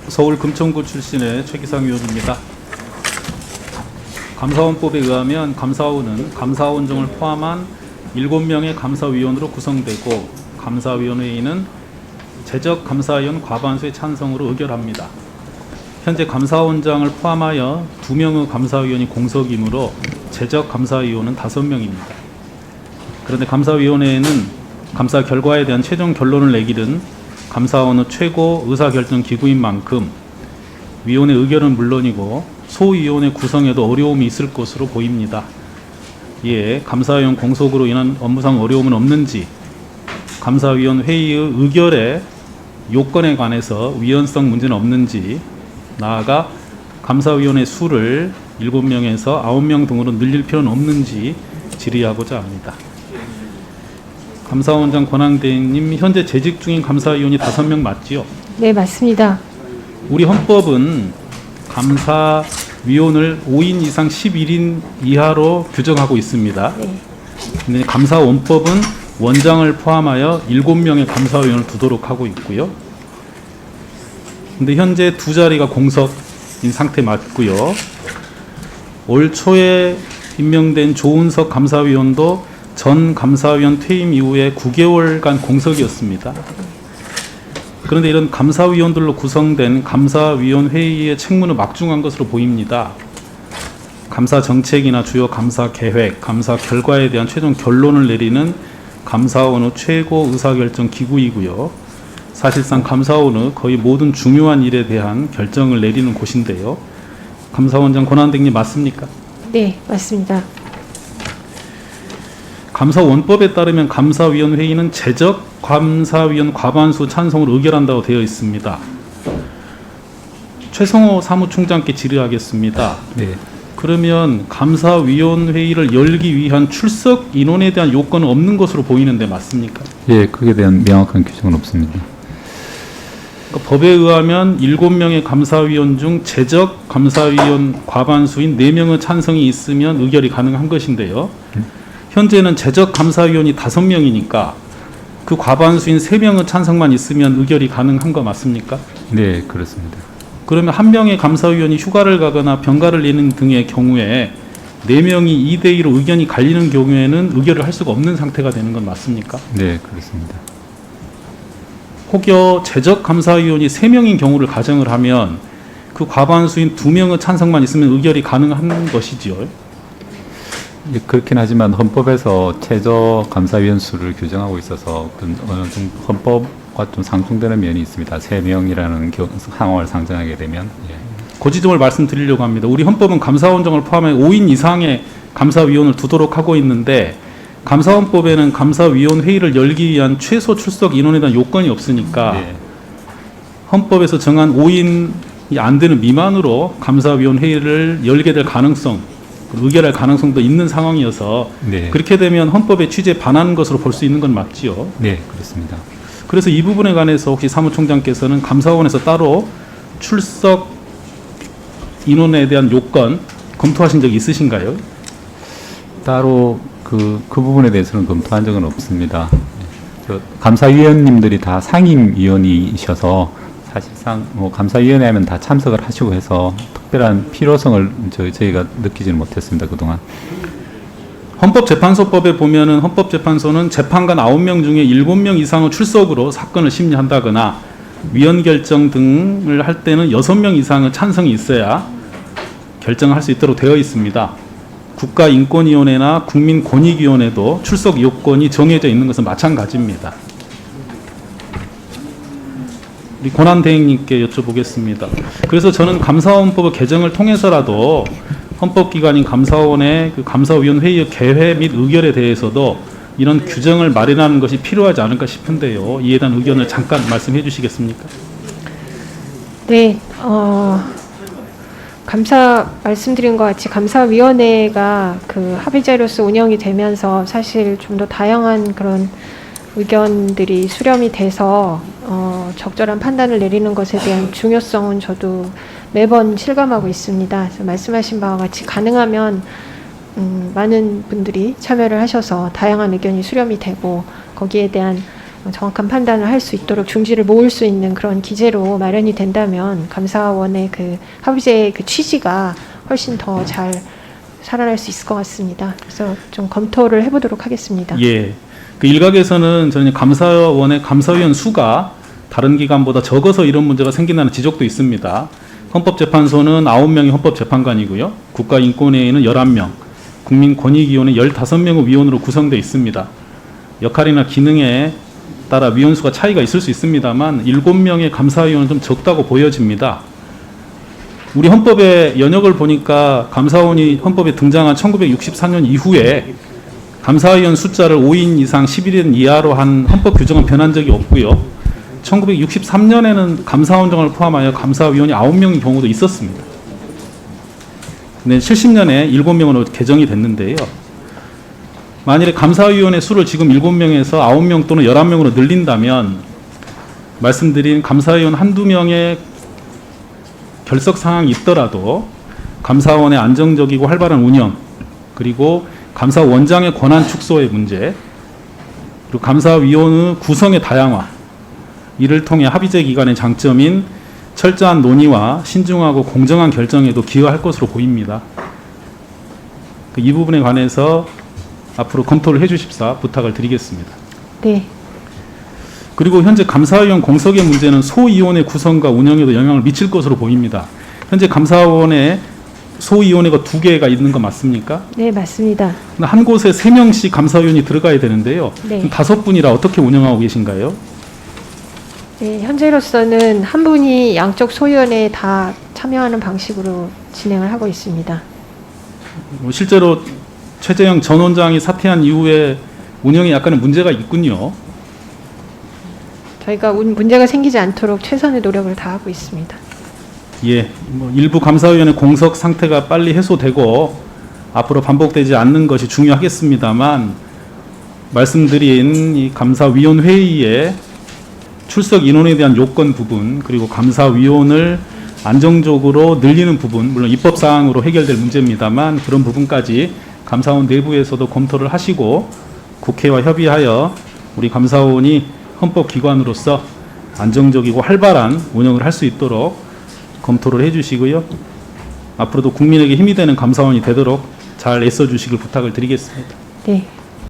서울 금천구 출신의 최기상 의원입니다. 감사원법에 의하면 감사원은 감사원장을 포함한 7명의 감사위원으로 구성되고 감사위원회의는 제적감사위원 과반수의 찬성으로 의결합니다. 현재 감사원장을 포함하여 2명의 감사위원이 공석이므로 제적감사위원은 5명입니다. 그런데 감사위원회에는 감사 결과에 대한 최종 결론을 내기는 감사원의 최고 의사결정기구인 만큼 위원회 의결은 물론이고 소위원회 구성에도 어려움이 있을 것으로 보입니다. 이에 감사위원 공석으로 인한 업무상 어려움은 없는지, 감사위원 회의의 의결에 요건에 관해서 위헌성 문제는 없는지, 나아가 감사위원회 수를 7명에서 9명 등으로 늘릴 필요는 없는지 질의하고자 합니다. 감사원장 권한대행님, 현재 재직 중인 감사위원이 5명 맞지요? 네, 맞습니다. 우리 헌법은 감사위원을 5인 이상 11인 이하로 규정하고 있습니다. 네. 근데 감사원법은 원장을 포함하여 7명의 감사위원을 두도록 하고 있고요. 근데 현재 2자리가 공석인 상태 맞고요. 올 초에 임명된 조은석 감사위원도 전 감사위원 퇴임 이후에 9개월간 공석이었습니다. 그런데 이런 감사위원들로 구성된 감사위원회의의 책무는 막중한 것으로 보입니다. 감사 정책이나 주요 감사 계획, 감사 결과에 대한 최종 결론을 내리는 감사원의 최고 의사결정 기구이고요. 사실상 감사원의 거의 모든 중요한 일에 대한 결정을 내리는 곳인데요. 감사원장 권한대행님 맞습니까? 네, 맞습니다. 감사원법에 따르면 감사위원회의는 제적 감사위원 과반수 찬성으로 의결한다고 되어 있습니다. 최성호 사무총장께 질의하겠습니다. 네. 그러면 감사위원회의를 열기 위한 출석 인원에 대한 요건은 없는 것으로 보이는데 맞습니까? 예, 그에 대한 명확한 규정은 없습니다. 그러니까 법에 의하면 7명의 감사위원 중 제적 감사위원 과반수인 4명의 찬성이 있으면 의결이 가능한 것인데요. 현재는 제적 감사위원이 5명이니까 그 과반수인 3명의 찬성만 있으면 의결이 가능한 거 맞습니까? 네, 그렇습니다. 그러면 한 명의 감사위원이 휴가를 가거나 병가를 내는 등의 경우에 4명이 2대2로 의견이 갈리는 경우에는 의결을 할 수가 없는 상태가 되는 건 맞습니까? 네, 그렇습니다. 혹여 제적 감사위원이 3명인 경우를 가정을 하면 그 과반수인 2명의 찬성만 있으면 의결이 가능한 것이지요. 예, 그렇긴 하지만 헌법에서 최저 감사위원 수를 규정하고 있어서 어느 정도 헌법과 좀 상충되는 면이 있습니다. 3명이라는 상황을 상정하게 되면. 예. 그 지점을 말씀드리려고 합니다. 우리 헌법은 감사원장을 포함해 5인 이상의 감사위원을 두도록 하고 있는데 감사원법에는 감사위원 회의를 열기 위한 최소 출석 인원에 대한 요건이 없으니까 네. 헌법에서 정한 5인이 안 되는 미만으로 감사위원 회의를 열게 될 가능성, 의결할 가능성도 있는 상황이어서 네. 그렇게 되면 헌법의 취지에 반하는 것으로 볼 수 있는 건 맞지요. 네, 그렇습니다. 그래서 이 부분에 관해서 혹시 사무총장께서는 감사원에서 따로 출석 인원에 대한 요건 검토하신 적이 있으신가요? 따로 그 부분에 대해서는 검토한 적은 없습니다. 저 감사위원님들이 다 상임위원이셔서 사실상 뭐 감사위원회 하면 다 참석을 하시고 해서 특별한 필요성을 저희가 느끼지는 못했습니다, 그동안. 헌법재판소법에 보면은 헌법재판소는 재판관 9명 중에 7명 이상의 출석으로 사건을 심리한다거나 위헌 결정 등을 할 때는 6명 이상의 찬성이 있어야 결정을 할 수 있도록 되어 있습니다. 국가인권위원회나 국민권익위원회도 출석 요건이 정해져 있는 것은 마찬가지입니다. 우리 권한대행님께 여쭤보겠습니다. 그래서 저는 감사원법 개정을 통해서라도 헌법기관인 감사원의 그 감사위원회의의 개회 및 의결에 대해서도 이런 규정을 마련하는 것이 필요하지 않을까 싶은데요. 이에 대한 의견을 잠깐 말씀해 주시겠습니까? 네, 말씀드린 것 같이 감사위원회가 그 합의자로서 운영이 되면서 사실 좀 더 다양한 그런 의견들이 수렴이 돼서 적절한 판단을 내리는 것에 대한 중요성은 저도 매번 실감하고 있습니다. 그래서 말씀하신 바와 같이 가능하면 많은 분들이 참여를 하셔서 다양한 의견이 수렴이 되고 거기에 대한 정확한 판단을 할 수 있도록 중지를 모을 수 있는 그런 기제로 마련이 된다면 감사원의 그 합의제의 그 취지가 훨씬 더 잘 살아날 수 있을 것 같습니다. 그래서 좀 검토를 해보도록 하겠습니다. 예. 그 일각에서는 저는 감사원의 감사위원 수가 다른 기관보다 적어서 이런 문제가 생긴다는 지적도 있습니다. 헌법재판소는 9명의 헌법재판관이고요. 국가인권회의는 11명, 국민권익위원회 15명의 위원으로 구성되어 있습니다. 역할이나 기능에 따라 위원수가 차이가 있을 수 있습니다만 7명의 감사위원은 좀 적다고 보여집니다. 우리 헌법의 연역을 보니까 감사원이 헌법에 등장한 1964년 이후에 감사위원 숫자를 5인 이상 11인 이하로 한 헌법 규정은 변한 적이 없고요. 1963년에는 감사원장을 포함하여 감사위원이 9명인 경우도 있었습니다. 근데 70년에 7명으로 개정이 됐는데요. 만일에 감사위원의 수를 지금 7명에서 9명 또는 11명으로 늘린다면 말씀드린 감사위원 한두 명의 결석 상황이 있더라도 감사원의 안정적이고 활발한 운영, 그리고 감사원장의 권한 축소의 문제, 그리고 감사위원의 구성의 다양화, 이를 통해 합의제 기관의 장점인 철저한 논의와 신중하고 공정한 결정에도 기여할 것으로 보입니다. 이 부분에 관해서 앞으로 검토를 해주십사 부탁을 드리겠습니다. 네. 그리고 현재 감사위원 공석의 문제는 소위원회 구성과 운영에도 영향을 미칠 것으로 보입니다. 현재 감사원에 소위원회가 2개가 있는 거 맞습니까? 네, 맞습니다. 한 곳에 3명씩 감사위원이 들어가야 되는데요. 네. 지금 5분이라 어떻게 운영하고 계신가요? 네, 현재로서는 한 분이 양쪽 소위원회에 다 참여하는 방식으로 진행을 하고 있습니다. 실제로 최재형 전 원장이 사퇴한 이후에 운영에 약간의 문제가 있군요. 저희가 문제가 생기지 않도록 최선의 노력을 다하고 있습니다. 예, 일부 감사위원회 공석 상태가 빨리 해소되고 앞으로 반복되지 않는 것이 중요하겠습니다만 말씀드린 이 감사위원 회의에 출석 인원에 대한 요건 부분, 그리고 감사위원을 안정적으로 늘리는 부분, 물론 입법사항으로 해결될 문제입니다만 그런 부분까지 감사원 내부에서도 검토를 하시고 국회와 협의하여 우리 감사원이 헌법기관으로서 안정적이고 활발한 운영을 할 수 있도록 검토를 해주시고요. 앞으로도 국민에게 힘이 되는 감사원이 되도록 잘 애써주시길 부탁을 드리겠습니다. 네,